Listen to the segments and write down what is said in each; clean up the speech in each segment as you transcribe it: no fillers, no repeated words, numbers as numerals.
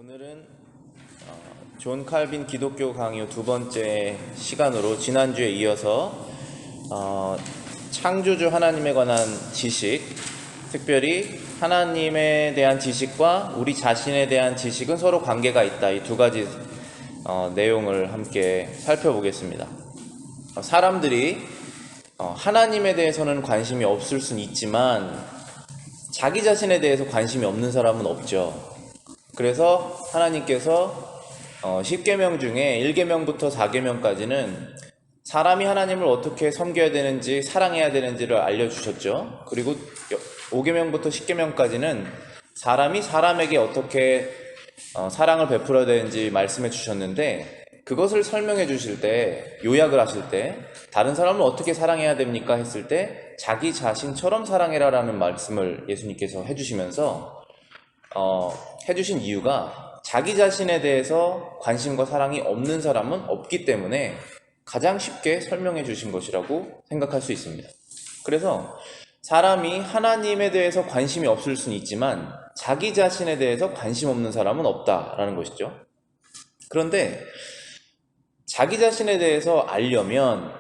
오늘은 존 칼빈 기독교 강요 두 번째 시간으로 지난주에 이어서 창조주 하나님에 관한 지식, 특별히 하나님에 대한 지식과 우리 자신에 대한 지식은 서로 관계가 있다, 이 두 가지 내용을 함께 살펴보겠습니다. 사람들이 하나님에 대해서는 관심이 없을 수는 있지만 자기 자신에 대해서 관심이 없는 사람은 없죠. 그래서 하나님께서 10계명 중에 1계명부터 4계명까지는 사람이 하나님을 어떻게 섬겨야 되는지, 사랑해야 되는지를 알려주셨죠. 그리고 5계명부터 10계명까지는 사람이 사람에게 어떻게 사랑을 베풀어야 되는지 말씀해 주셨는데, 그것을 설명해 주실 때, 요약을 하실 때 다른 사람을 어떻게 사랑해야 됩니까 했을 때 자기 자신처럼 사랑해라 라는 말씀을 예수님께서 해주시면서 해주신 이유가 자기 자신에 대해서 관심과 사랑이 없는 사람은 없기 때문에 가장 쉽게 설명해 주신 것이라고 생각할 수 있습니다. 그래서 사람이 하나님에 대해서 관심이 없을 수는 있지만 자기 자신에 대해서 관심 없는 사람은 없다라는 것이죠. 그런데 자기 자신에 대해서 알려면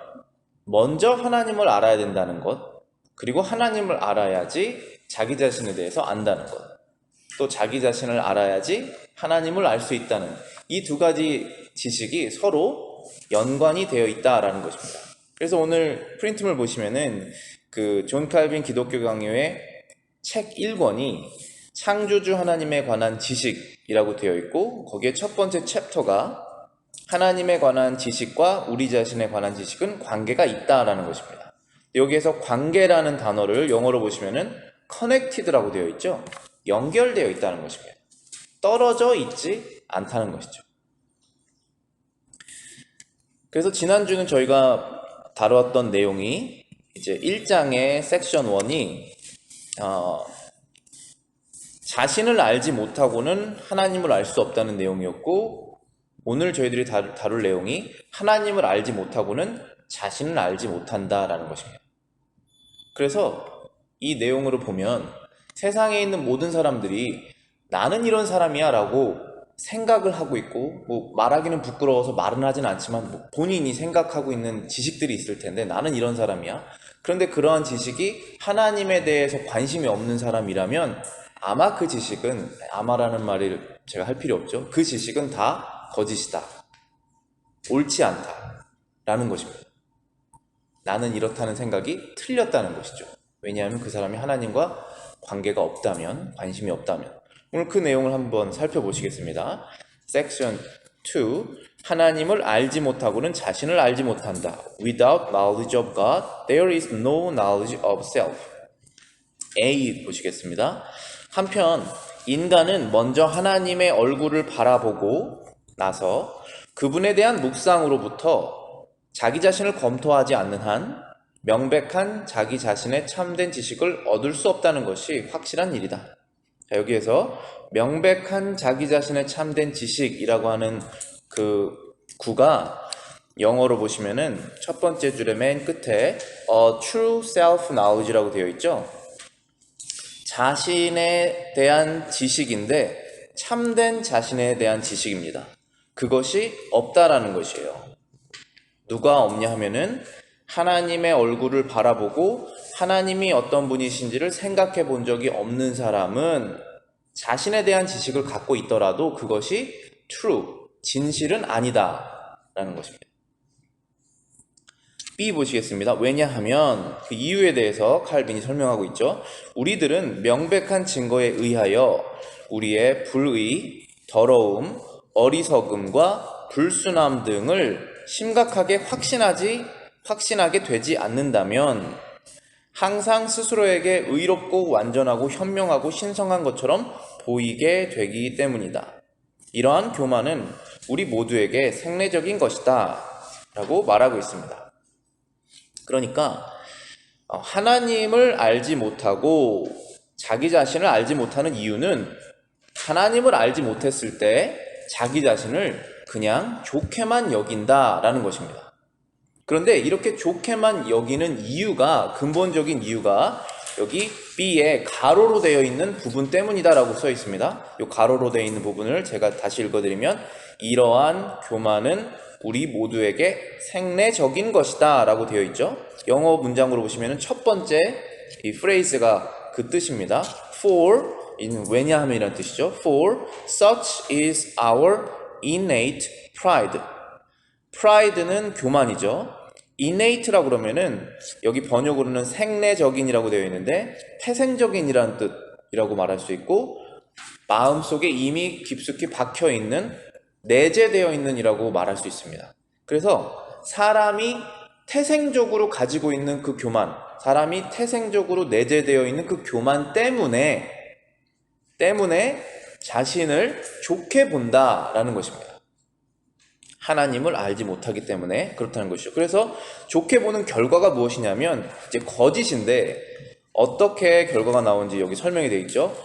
먼저 하나님을 알아야 된다는 것, 그리고 하나님을 알아야지 자기 자신에 대해서 안다는 것, 또 자기 자신을 알아야지 하나님을 알 수 있다는 이 두 가지 지식이 서로 연관이 되어 있다라는 것입니다. 그래서 오늘 프린트물 보시면은 그 존 칼빈 기독교 강요의 책 1권이 창조주 하나님에 관한 지식이라고 되어 있고, 거기에 첫 번째 챕터가 하나님에 관한 지식과 우리 자신에 관한 지식은 관계가 있다라는 것입니다. 여기에서 관계라는 단어를 영어로 보시면은 connected라고 되어 있죠. 연결되어 있다는 것입니다. 떨어져 있지 않다는 것이죠. 그래서 지난주는 저희가 다루었던 내용이 이제 1장의 섹션 1이 자신을 알지 못하고는 하나님을 알 수 없다는 내용이었고, 오늘 저희들이 다룰 내용이 하나님을 알지 못하고는 자신을 알지 못한다라는 것입니다. 그래서 이 내용으로 보면 세상에 있는 모든 사람들이 나는 이런 사람이야 라고 생각을 하고 있고, 말하기는 부끄러워서 말은 하진 않지만 본인이 생각하고 있는 지식들이 있을 텐데, 나는 이런 사람이야. 그런데 그러한 지식이 하나님에 대해서 관심이 없는 사람이라면 아마 그 지식은, 아마라는 말을 제가 할 필요 없죠. 그 지식은 다 거짓이다, 옳지 않다 라는 것입니다. 나는 이렇다는 생각이 틀렸다는 것이죠. 왜냐하면 그 사람이 하나님과 관계가 없다면, 관심이 없다면. 오늘 그 내용을 한번 살펴보시겠습니다. 섹션 2, 하나님을 알지 못하고는 자신을 알지 못한다. Without knowledge of God, there is no knowledge of self. A 보시겠습니다. 한편 인간은 먼저 하나님의 얼굴을 바라보고 나서 그분에 대한 묵상으로부터 자기 자신을 검토하지 않는 한 명백한 자기 자신의 참된 지식을 얻을 수 없다는 것이 확실한 일이다. 자, 여기에서 명백한 자기 자신의 참된 지식이라고 하는 그 구가 영어로 보시면은 첫 번째 줄의 맨 끝에 true self knowledge라고 되어 있죠. 자신에 대한 지식인데 참된 자신에 대한 지식입니다. 그것이 없다라는 것이에요. 누가 없냐 하면은 하나님의 얼굴을 바라보고 하나님이 어떤 분이신지를 생각해 본 적이 없는 사람은 자신에 대한 지식을 갖고 있더라도 그것이 true, 진실은 아니다 라는 것입니다. B 보시겠습니다. 왜냐하면 그 이유에 대해서 칼빈이 설명하고 있죠. 우리들은 명백한 증거에 의하여 우리의 불의, 더러움, 어리석음과 불순함 등을 심각하게 확신하게 되지 않는다면 항상 스스로에게 의롭고 완전하고 현명하고 신성한 것처럼 보이게 되기 때문이다. 이러한 교만은 우리 모두에게 생리적인 것이다 라고 말하고 있습니다. 그러니까 하나님을 알지 못하고 자기 자신을 알지 못하는 이유는 하나님을 알지 못했을 때 자기 자신을 그냥 좋게만 여긴다라는 것입니다. 그런데 이렇게 좋게만 여기는 이유가, 근본적인 이유가 여기 B에 가로로 되어 있는 부분 때문이다 라고 써 있습니다. 이 가로로 되어 있는 부분을 제가 다시 읽어드리면 이러한 교만은 우리 모두에게 생내적인 것이다 라고 되어 있죠. 영어 문장으로 보시면 첫 번째 이 프레이즈가 그 뜻입니다. For, 왜냐하면 이란 뜻이죠. For such is our innate pride. pride는 교만이죠. innate라고 그러면은 여기 번역으로는 생내적인이라고 되어 있는데 태생적인이라는 뜻이라고 말할 수 있고 마음속에 이미 깊숙이 박혀 있는 내재되어 있는 이라고 말할 수 있습니다. 그래서 사람이 태생적으로 가지고 있는 그 교만, 사람이 태생적으로 내재되어 있는 그 교만 때문에 자신을 좋게 본다라는 것입니다. 하나님을 알지 못하기 때문에 그렇다는 것이죠. 그래서 좋게 보는 결과가 무엇이냐면 이제 거짓인데 어떻게 결과가 나오는지 여기 설명이 되어 있죠.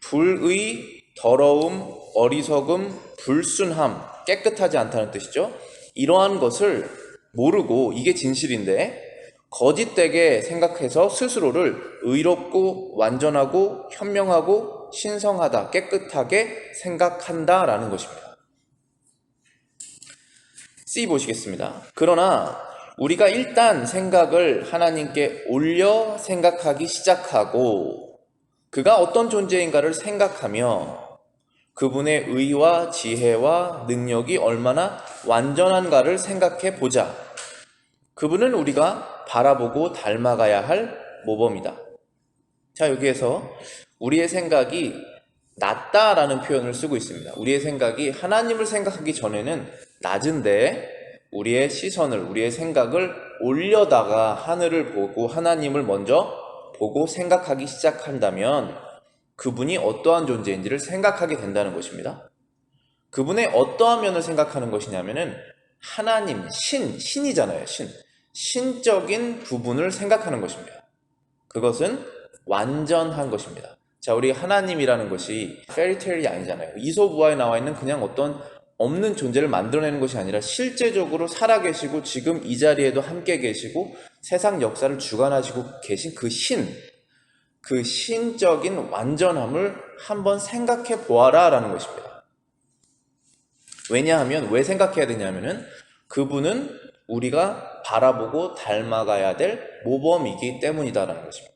불의, 더러움, 어리석음, 불순함, 깨끗하지 않다는 뜻이죠. 이러한 것을 모르고 이게 진실인데 거짓되게 생각해서 스스로를 의롭고 완전하고 현명하고 신성하다, 깨끗하게 생각한다라는 것입니다. C 보시겠습니다. 그러나 우리가 일단 생각을 하나님께 올려 생각하기 시작하고 그가 어떤 존재인가를 생각하며 그분의 의와 지혜와 능력이 얼마나 완전한가를 생각해 보자. 그분은 우리가 바라보고 닮아가야 할 모범이다. 자, 여기에서 우리의 생각이 낮다라는 표현을 쓰고 있습니다. 우리의 생각이 하나님을 생각하기 전에는 낮은데 우리의 시선을, 우리의 생각을 올려다가 하늘을 보고 하나님을 먼저 보고 생각하기 시작한다면 그분이 어떠한 존재인지를 생각하게 된다는 것입니다. 그분의 어떠한 면을 생각하는 것이냐면은 하나님, 신이잖아요. 신적인 부분을 생각하는 것입니다. 그것은 완전한 것입니다. 자, 우리 하나님이라는 것이 페리테일이 아니잖아요. 이솝우화에 나와 있는 그냥 어떤 없는 존재를 만들어내는 것이 아니라 실제적으로 살아계시고 지금 이 자리에도 함께 계시고 세상 역사를 주관하시고 계신 그 신적인 완전함을 한번 생각해 보아라 라는 것입니다. 왜냐하면 왜 생각해야 되냐면은 그분은 우리가 바라보고 닮아가야 될 모범이기 때문이다라는 것입니다.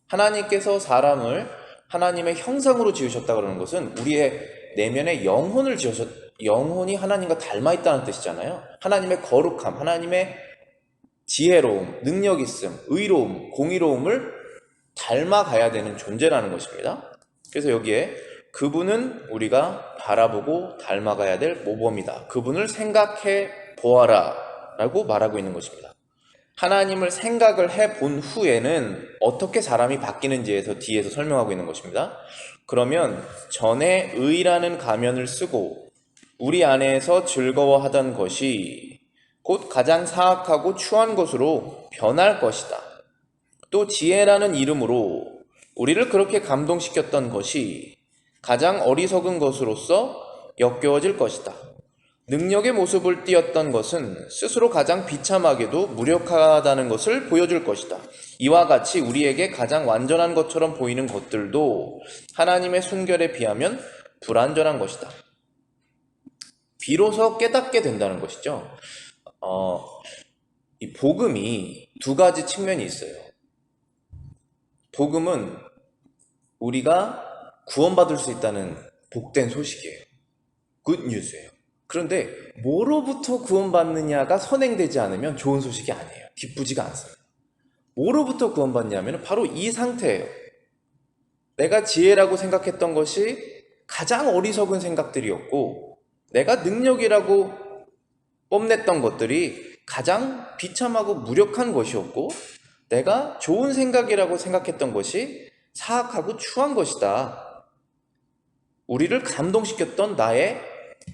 하나님께서 사람을 하나님의 형상으로 지으셨다 그러는 것은 우리의 내면의 영혼이 하나님과 닮아 있다는 뜻이잖아요. 하나님의 거룩함, 하나님의 지혜로움, 능력 있음, 의로움, 공의로움을 닮아가야 되는 존재라는 것입니다. 그래서 여기에 그분은 우리가 바라보고 닮아가야 될 모범이다. 그분을 생각해 보아라 라고 말하고 있는 것입니다. 하나님을 생각을 해본 후에는 어떻게 사람이 바뀌는지에서 뒤에서 설명하고 있는 것입니다. 그러면 전에 의라는 가면을 쓰고 우리 안에서 즐거워하던 것이 곧 가장 사악하고 추한 것으로 변할 것이다. 또 지혜라는 이름으로 우리를 그렇게 감동시켰던 것이 가장 어리석은 것으로서 역겨워질 것이다. 능력의 모습을 띄었던 것은 스스로 가장 비참하게도 무력하다는 것을 보여줄 것이다. 이와 같이 우리에게 가장 완전한 것처럼 보이는 것들도 하나님의 순결에 비하면 불완전한 것이다. 비로소 깨닫게 된다는 것이죠. 이 복음이 두 가지 측면이 있어요. 복음은 우리가 구원받을 수 있다는 복된 소식이에요. 굿뉴스예요. 그런데 뭐로부터 구원받느냐가 선행되지 않으면 좋은 소식이 아니에요. 기쁘지가 않습니다. 뭐로부터 구원받냐면 바로 이 상태예요. 내가 지혜라고 생각했던 것이 가장 어리석은 생각들이었고 내가 능력이라고 뽐냈던 것들이 가장 비참하고 무력한 것이었고 내가 좋은 생각이라고 생각했던 것이 사악하고 추한 것이다. 우리를 감동시켰던 나의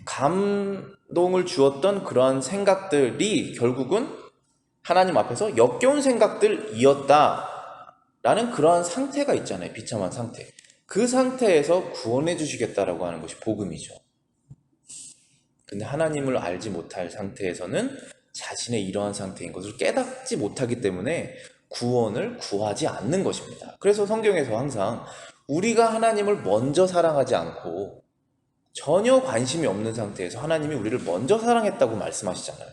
감동을 주었던 그러한 생각들이 결국은 하나님 앞에서 역겨운 생각들이었다 라는 그러한 상태가 있잖아요. 비참한 상태. 그 상태에서 구원해 주시겠다라고 하는 것이 복음이죠. 근데 하나님을 알지 못할 상태에서는 자신의 이러한 상태인 것을 깨닫지 못하기 때문에 구원을 구하지 않는 것입니다. 그래서 성경에서 항상 우리가 하나님을 먼저 사랑하지 않고 전혀 관심이 없는 상태에서 하나님이 우리를 먼저 사랑했다고 말씀하시잖아요.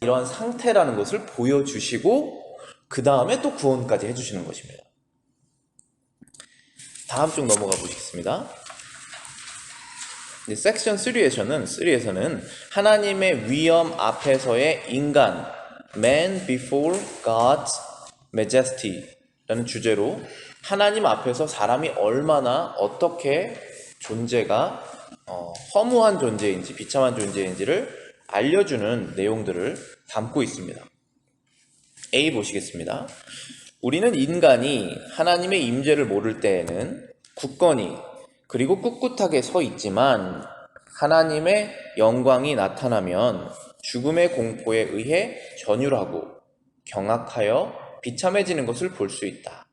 이런 상태라는 것을 보여주시고 그 다음에 또 구원까지 해주시는 것입니다. 다음 쪽 넘어가 보시겠습니다. 섹션 3에서는 하나님의 위엄 앞에서의 인간, Man before God's majesty 라는 주제로 하나님 앞에서 사람이 얼마나 어떻게 존재가 허무한 존재인지 비참한 존재인지를 알려주는 내용들을 담고 있습니다. A 보시겠습니다. 우리는 인간이 하나님의 임재를 모를 때에는 굳건히 그리고 꿋꿋하게 서 있지만 하나님의 영광이 나타나면 죽음의 공포에 의해 전율하고 경악하여 비참해지는 것을 볼 수 있다.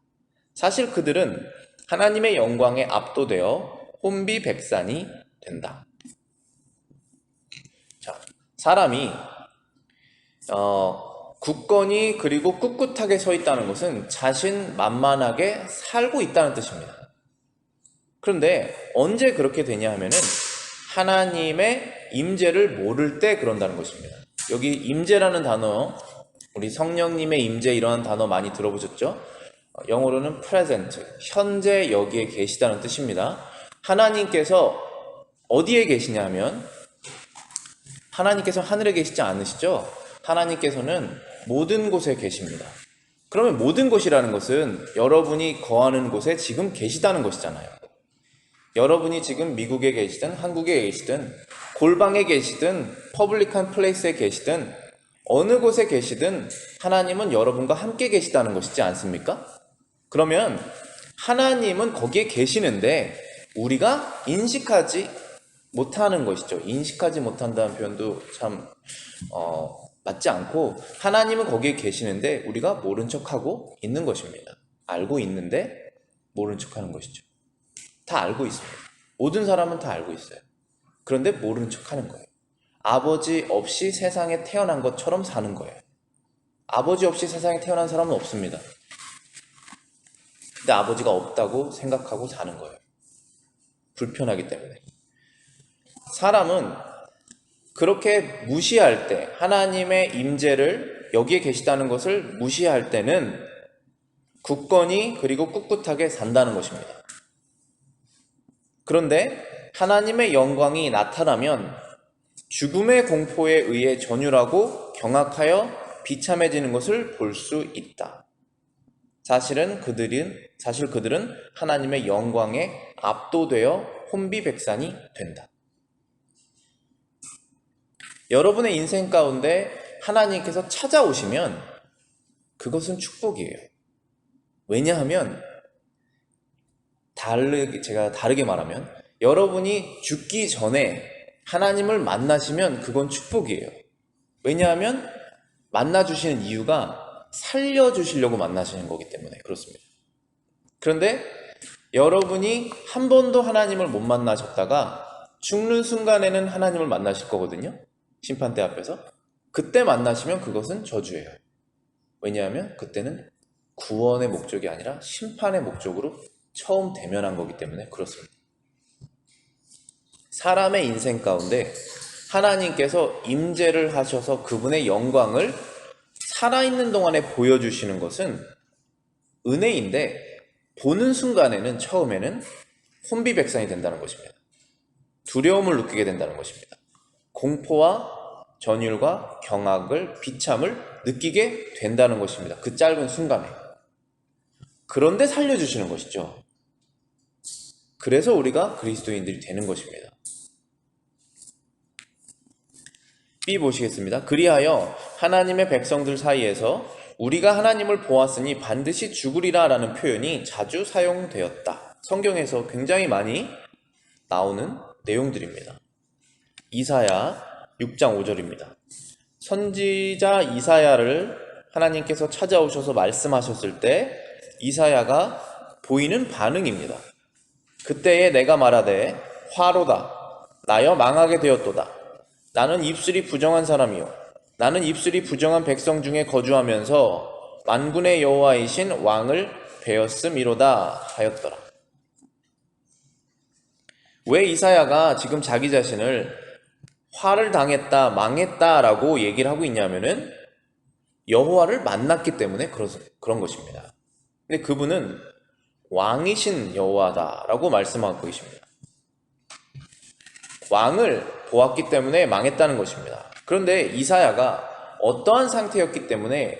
사실 그들은 하나님의 영광에 압도되어 혼비백산이 된다. 자, 사람이 굳건히 그리고 꿋꿋하게 서 있다는 것은 자신만만하게 살고 있다는 뜻입니다. 그런데 언제 그렇게 되냐 하면은 하나님의 임재를 모를 때 그런다는 것입니다. 여기 임재라는 단어, 우리 성령님의 임재 이러한 단어 많이 들어보셨죠? 영어로는 present, 현재 여기에 계시다는 뜻입니다. 하나님께서 어디에 계시냐 하면 하나님께서 하늘에 계시지 않으시죠? 하나님께서는 모든 곳에 계십니다. 그러면 모든 곳이라는 것은 여러분이 거하는 곳에 지금 계시다는 것이잖아요. 여러분이 지금 미국에 계시든 한국에 계시든 골방에 계시든 퍼블릭한 플레이스에 계시든 어느 곳에 계시든 하나님은 여러분과 함께 계시다는 것이지 않습니까? 그러면 하나님은 거기에 계시는데 우리가 인식하지 못하는 것이죠. 인식하지 못한다는 표현도 참 맞지 않고 하나님은 거기에 계시는데 우리가 모른 척하고 있는 것입니다. 알고 있는데 모른 척하는 것이죠. 다 알고 있습니다. 모든 사람은 다 알고 있어요. 그런데 모르는 척하는 거예요. 아버지 없이 세상에 태어난 것처럼 사는 거예요. 아버지 없이 세상에 태어난 사람은 없습니다. 근데 아버지가 없다고 생각하고 사는 거예요. 불편하기 때문에. 사람은 그렇게 무시할 때, 하나님의 임재를 여기에 계시다는 것을 무시할 때는 굳건히 그리고 꿋꿋하게 산다는 것입니다. 그런데 하나님의 영광이 나타나면 죽음의 공포에 의해 전율하고 경악하여 비참해지는 것을 볼 수 있다. 사실 그들은 하나님의 영광에 압도되어 혼비백산이 된다. 여러분의 인생 가운데 하나님께서 찾아오시면 그것은 축복이에요. 왜냐하면 제가 다르게 말하면 여러분이 죽기 전에 하나님을 만나시면 그건 축복이에요. 왜냐하면 만나주시는 이유가 살려주시려고 만나시는 거기 때문에 그렇습니다. 그런데 여러분이 한 번도 하나님을 못 만나셨다가 죽는 순간에는 하나님을 만나실 거거든요. 심판대 앞에서. 그때 만나시면 그것은 저주예요. 왜냐하면 그때는 구원의 목적이 아니라 심판의 목적으로 처음 대면한 거기 때문에 그렇습니다. 사람의 인생 가운데 하나님께서 임재를 하셔서 그분의 영광을 살아있는 동안에 보여주시는 것은 은혜인데 보는 순간에는 처음에는 혼비백산이 된다는 것입니다. 두려움을 느끼게 된다는 것입니다. 공포와 전율과 경악을, 비참을 느끼게 된다는 것입니다. 그 짧은 순간에. 그런데 살려주시는 것이죠. 그래서 우리가 그리스도인들이 되는 것입니다. B 보시겠습니다. 그리하여 하나님의 백성들 사이에서 우리가 하나님을 보았으니 반드시 죽으리라 라는 표현이 자주 사용되었다. 성경에서 굉장히 많이 나오는 내용들입니다. 이사야 6장 5절입니다. 선지자 이사야를 하나님께서 찾아오셔서 말씀하셨을 때 이사야가 보이는 반응입니다. 그때에 내가 말하되 화로다 나여 망하게 되었도다. 나는 입술이 부정한 사람이요 나는 입술이 부정한 백성 중에 거주하면서 만군의 여호와이신 왕을 배웠음이로다 하였더라. 왜 이사야가 지금 자기 자신을 화를 당했다, 망했다라고 얘기를 하고 있냐면은 여호와를 만났기 때문에 그런 것입니다. 근데 그분은 왕이신 여호와다라고 말씀하고 계십니다. 왕을 보았기 때문에 망했다는 것입니다. 그런데 이사야가 어떠한 상태였기 때문에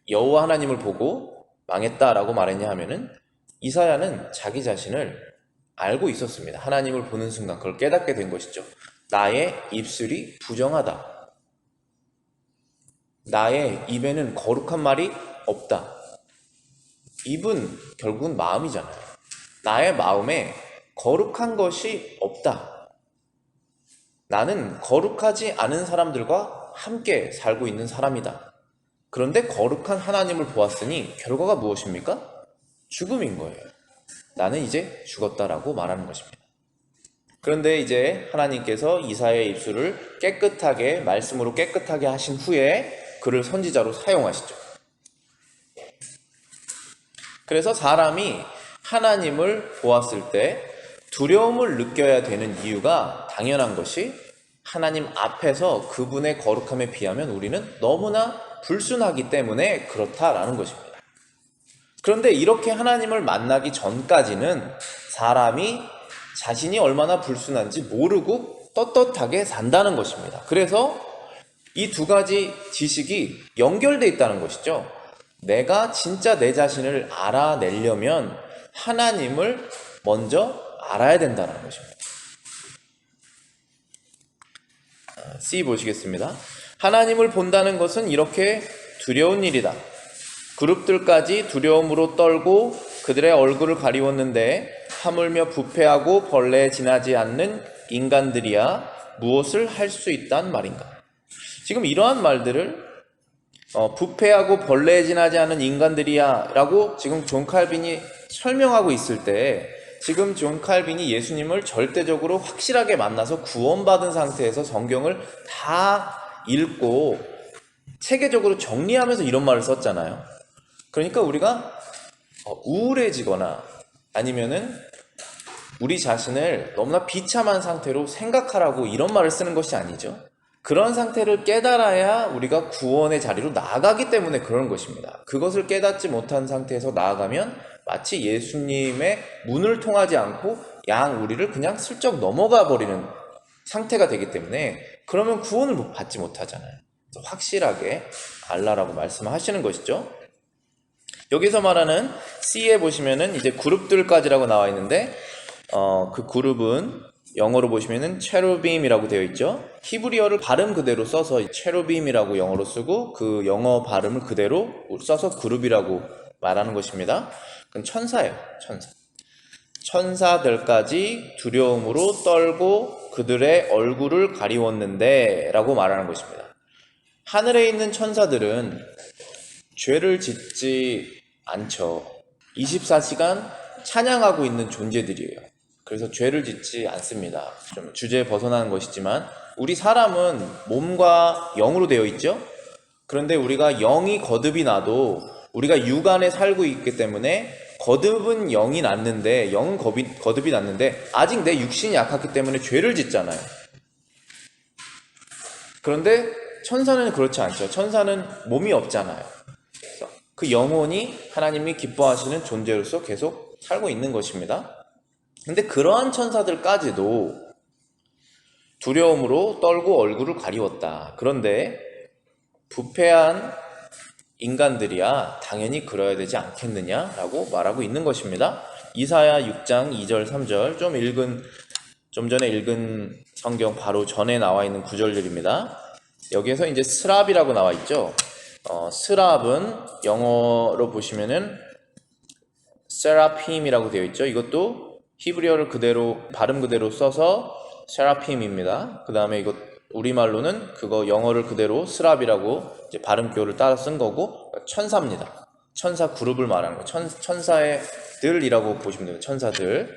여호와 하나님을 보고 망했다라고 말했냐 하면은 이사야는 자기 자신을 알고 있었습니다. 하나님을 보는 순간 그걸 깨닫게 된 것이죠. 나의 입술이 부정하다. 나의 입에는 거룩한 말이 없다. 입은 결국은 마음이잖아요. 나의 마음에 거룩한 것이 없다. 나는 거룩하지 않은 사람들과 함께 살고 있는 사람이다. 그런데 거룩한 하나님을 보았으니 결과가 무엇입니까? 죽음인 거예요. 나는 이제 죽었다라고 말하는 것입니다. 그런데 이제 하나님께서 이사야의 입술을 깨끗하게, 말씀으로 깨끗하게 하신 후에 그를 선지자로 사용하시죠. 그래서 사람이 하나님을 보았을 때 두려움을 느껴야 되는 이유가 당연한 것이 하나님 앞에서 그분의 거룩함에 비하면 우리는 너무나 불순하기 때문에 그렇다라는 것입니다. 그런데 이렇게 하나님을 만나기 전까지는 사람이 자신이 얼마나 불순한지 모르고 떳떳하게 산다는 것입니다. 그래서 이 두 가지 지식이 연결되어 있다는 것이죠. 내가 진짜 내 자신을 알아내려면 하나님을 먼저 알아야 된다는 것입니다. C 보시겠습니다. 하나님을 본다는 것은 이렇게 두려운 일이다. 그룹들까지 두려움으로 떨고 그들의 얼굴을 가리웠는데 하물며 부패하고 벌레에 지나지 않는 인간들이야 무엇을 할 수 있단 말인가? 지금 이러한 말들을 부패하고 벌레에 지나지 않은 인간들이야 라고 지금 존 칼빈이 설명하고 있을 때 지금 존 칼빈이 예수님을 절대적으로 확실하게 만나서 구원받은 상태에서 성경을 다 읽고 체계적으로 정리하면서 이런 말을 썼잖아요. 그러니까 우리가 우울해지거나 아니면은 우리 자신을 너무나 비참한 상태로 생각하라고 이런 말을 쓰는 것이 아니죠. 그런 상태를 깨달아야 우리가 구원의 자리로 나아가기 때문에 그런 것입니다. 그것을 깨닫지 못한 상태에서 나아가면 마치 예수님의 문을 통하지 않고 양 우리를 그냥 슬쩍 넘어가 버리는 상태가 되기 때문에 그러면 구원을 받지 못하잖아요. 그래서 확실하게 알라라고 말씀하시는 것이죠. 여기서 말하는 C에 보시면은 이제 그룹들까지라고 나와 있는데 그 그룹은 영어로 보시면은 체루빔이라고 되어 있죠. 히브리어를 발음 그대로 써서 체루빔이라고 영어로 쓰고 그 영어 발음을 그대로 써서 그룹이라고 말하는 것입니다. 그건 천사예요. 천사들까지 두려움으로 떨고 그들의 얼굴을 가리웠는데 라고 말하는 것입니다. 하늘에 있는 천사들은 죄를 짓지 않죠. 24시간 찬양하고 있는 존재들이에요. 그래서 죄를 짓지 않습니다. 좀 주제에 벗어나는 것이지만 우리 사람은 몸과 영으로 되어 있죠. 그런데 우리가 영이 거듭이 나도 우리가 육안에 살고 있기 때문에 거듭은 영이 났는데 영은 거듭이 났는데 아직 내 육신이 약하기 때문에 죄를 짓잖아요. 그런데 천사는 그렇지 않죠. 천사는 몸이 없잖아요. 그 영혼이 하나님이 기뻐하시는 존재로서 계속 살고 있는 것입니다. 근데 그러한 천사들까지도 두려움으로 떨고 얼굴을 가리웠다. 그런데 부패한 인간들이야 당연히 그러야 되지 않겠느냐라고 말하고 있는 것입니다. 이사야 6장 2절 3절 좀 전에 읽은 성경 바로 전에 나와 있는 구절들입니다. 여기에서 이제 스랍이라고 나와 있죠. 스랍은 영어로 보시면은 세라핌이라고 되어 있죠. 이것도 히브리어를 그대로 발음 그대로 써서 세라핌입니다. 그 다음에 이것 우리말로는 그거 영어를 그대로 스랍이라고 이제 발음표를 따라 쓴 거고 천사입니다. 천사 그룹을 말하는 거예요. 천사들이라고 보시면 돼요. 천사들.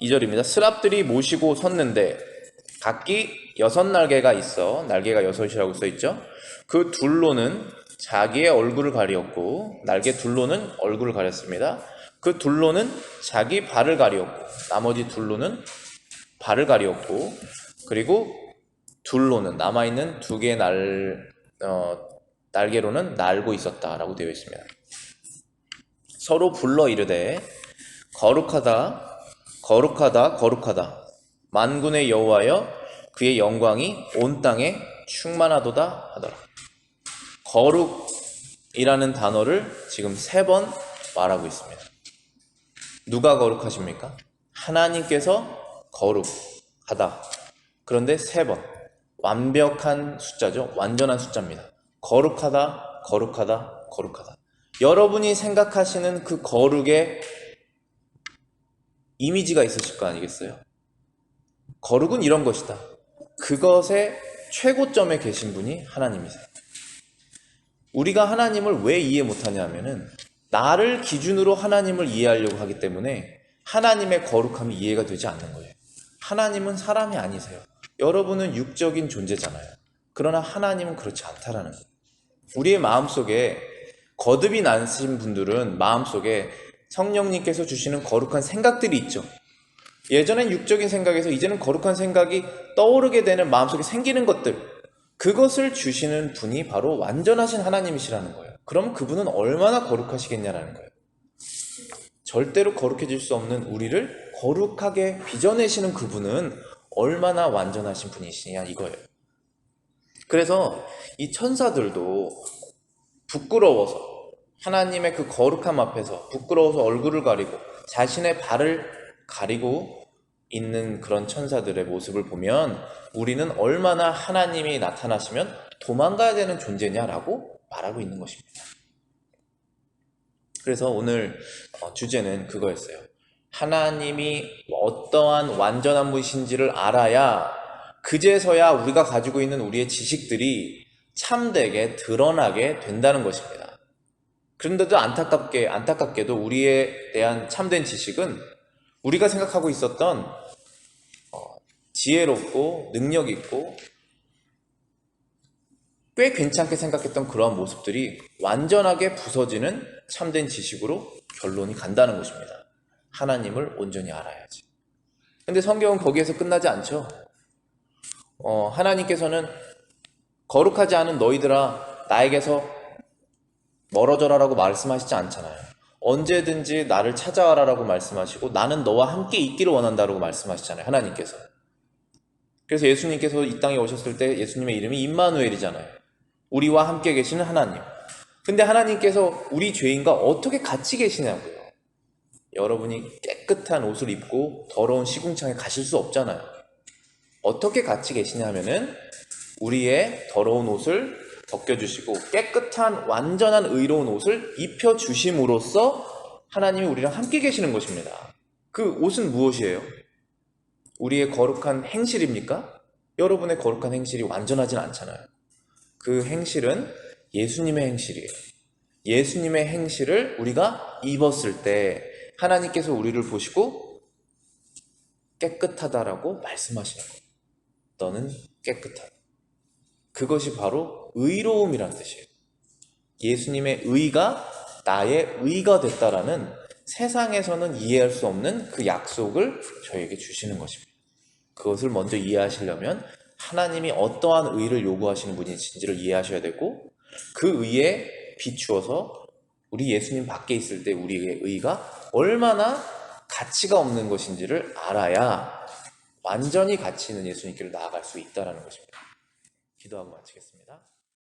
2절입니다. 스랍들이 모시고 섰는데 각기 6날개가 있어 날개가 6이라고 써있죠. 그 둘로는 자기의 얼굴을 가리었고 날개 둘로는 얼굴을 가렸습니다. 그 둘로는 자기 발을 가리었고 나머지 둘로는 발을 가리었고 그리고 둘로는 남아있는 두 개의 날개로는 날고 있었다라고 되어 있습니다. 서로 불러 이르되 거룩하다 거룩하다 거룩하다 만군의 여호와여 그의 영광이 온 땅에 충만하도다 하더라. 거룩이라는 단어를 지금 3번 말하고 있습니다. 누가 거룩하십니까? 하나님께서 거룩하다. 그런데 3번 완벽한 숫자죠. 완전한 숫자입니다. 거룩하다 거룩하다 거룩하다. 여러분이 생각하시는 그 거룩의 이미지가 있으실 거 아니겠어요? 거룩은 이런 것이다. 그것의 최고점에 계신 분이 하나님이세요. 우리가 하나님을 왜 이해 못하냐 하면은 나를 기준으로 하나님을 이해하려고 하기 때문에 하나님의 거룩함이 이해가 되지 않는 거예요. 하나님은 사람이 아니세요. 여러분은 육적인 존재잖아요. 그러나 하나님은 그렇지 않다라는 거예요. 우리의 마음속에 거듭이 나신 분들은 마음속에 성령님께서 주시는 거룩한 생각들이 있죠. 예전엔 육적인 생각에서 이제는 거룩한 생각이 떠오르게 되는 마음속에 생기는 것들, 그것을 주시는 분이 바로 완전하신 하나님이시라는 거예요. 그럼 그분은 얼마나 거룩하시겠냐라는 거예요. 절대로 거룩해질 수 없는 우리를 거룩하게 빚어내시는 그분은 얼마나 완전하신 분이시냐 이거예요. 그래서 이 천사들도 부끄러워서 하나님의 그 거룩함 앞에서 부끄러워서 얼굴을 가리고 자신의 발을 가리고 있는 그런 천사들의 모습을 보면 우리는 얼마나 하나님이 나타나시면 도망가야 되는 존재냐라고 말하고 있는 것입니다. 그래서 오늘 주제는 그거였어요. 하나님이 어떠한 완전한 분이신지를 알아야 그제서야 우리가 가지고 있는 우리의 지식들이 참되게 드러나게 된다는 것입니다. 그런데도 안타깝게도 우리에 대한 참된 지식은 우리가 생각하고 있었던 지혜롭고 능력 있고 꽤 괜찮게 생각했던 그러한 모습들이 완전하게 부서지는 참된 지식으로 결론이 간다는 것입니다. 하나님을 온전히 알아야지. 근데 성경은 거기에서 끝나지 않죠. 하나님께서는 거룩하지 않은 너희들아 나에게서 멀어져라라고 말씀하시지 않잖아요. 언제든지 나를 찾아와라라고 말씀하시고 나는 너와 함께 있기를 원한다라고 말씀하시잖아요. 하나님께서. 그래서 예수님께서 이 땅에 오셨을 때 예수님의 이름이 임마누엘이잖아요. 우리와 함께 계시는 하나님. 근데 하나님께서 우리 죄인과 어떻게 같이 계시냐고요. 여러분이 깨끗한 옷을 입고 더러운 시궁창에 가실 수 없잖아요. 어떻게 같이 계시냐 하면은 우리의 더러운 옷을 벗겨주시고 깨끗한 완전한 의로운 옷을 입혀주심으로써 하나님이 우리랑 함께 계시는 것입니다. 그 옷은 무엇이에요? 우리의 거룩한 행실입니까? 여러분의 거룩한 행실이 완전하진 않잖아요. 그 행실은 예수님의 행실이에요. 예수님의 행실을 우리가 입었을 때 하나님께서 우리를 보시고 깨끗하다라고 말씀하시는 거예요. 너는 깨끗하다. 그것이 바로 의로움이라는 뜻이에요. 예수님의 의가 나의 의가 됐다라는 세상에서는 이해할 수 없는 그 약속을 저에게 주시는 것입니다. 그것을 먼저 이해하시려면 하나님이 어떠한 의를 요구하시는 분이신지를 이해하셔야 되고 그 의에 비추어서 우리 예수님 밖에 있을 때 우리의 의가 얼마나 가치가 없는 것인지를 알아야 완전히 가치 있는 예수님께로 나아갈 수 있다는 것입니다. 기도하고 마치겠습니다.